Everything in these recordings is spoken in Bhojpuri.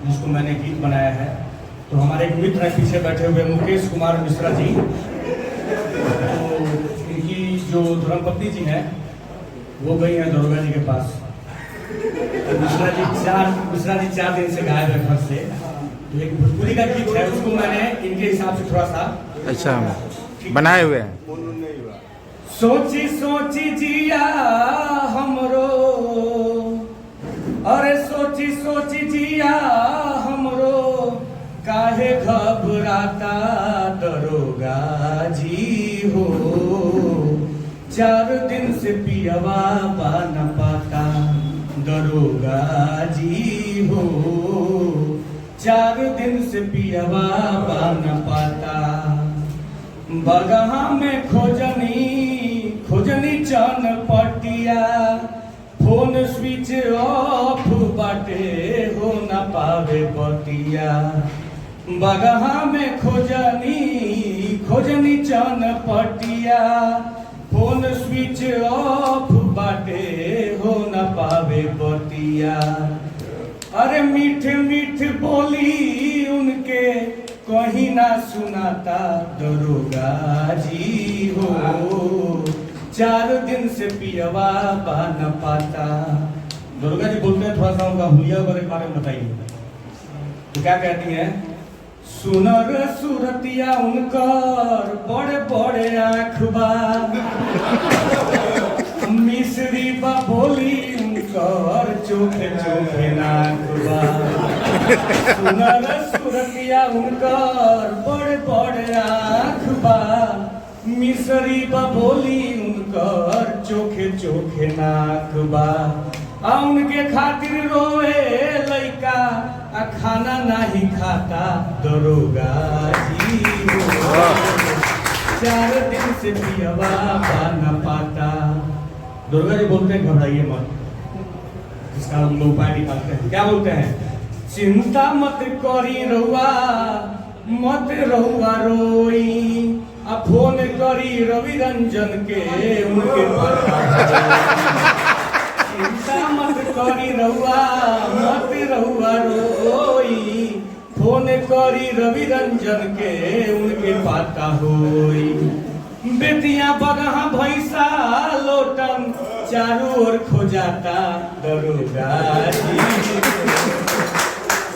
जिसको मैंने गीत बनाया है। तो हमारे एक मित्र हैं पीछे बैठे हुए मुकेश कुमार मिश्रा जी, तो इनकी जो धर्मपत्नी जी हैं वो गई हैं दरोगा जी के पास। तो मिश्रा जी 4 दिन से गायब है घर से। तो एक भोजपुरी का गीत है, उसको मैंने इनके हिसाब से थोड़ा सा अच्छा बनाए हुए हैं। सोची सोची जिया हमरो, अरे सोची सोची जिया हमरो, काहे घबराता दरोगा जी हो। 4 दिन से पियवा न पाता दरोगा जी हो। 4 दिन से पियवा न पाता। बगहा में खोजनी चन पटिया, फोन स्विच ऑफ बाटे हो न पावे बतिया। बगहा में खोजनी चन पटिया, फोन स्विच ऑफ बाटे हो न पावे बतिया। अरे मीठ मीठ बोली उनके कहीं ना सुनाता दरोगा जी हो। 4 दिन से पियवा न पाता। दरोगा जी बोलते हैं, थोड़ा सा उनका हुलिया के बारे में बताइए। तो क्या कहती हैं? सुनर सूरतिया उनकर बड़े बड़े आँख बा, मिश्री बा बोली उनकर चोखे चोखे नाक बा। सुनर सूरतिया उनकर बड़े बड़े आँख बा, मिश्री बा बोली उनकर चोखे चोखे नाक बा। आ उनके खातिर रोए लइका, आ खाना नहीं खाता दरोगा जी हो। 4 दिन से पियवा न पाता। दरोगा जी बोलते हैं घबराइए मत, इसका हम लोग उपाय निकालते हैं। क्या बोलते हैं? चिंता मत करी रहुआ, मत रहुआ रोई, आ फोन करी रवि रंजन के उनके पास। चिंता मत करी रहुआ, मत रहुआ रोई, फोन करी रवि रंजन के उनके पाता होई। बेटियां बगहा भैंसा लोटन चारों ओर खोजाता दरोगा जी।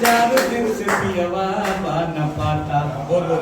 4 दिन से पियवा न पाता। बोलो।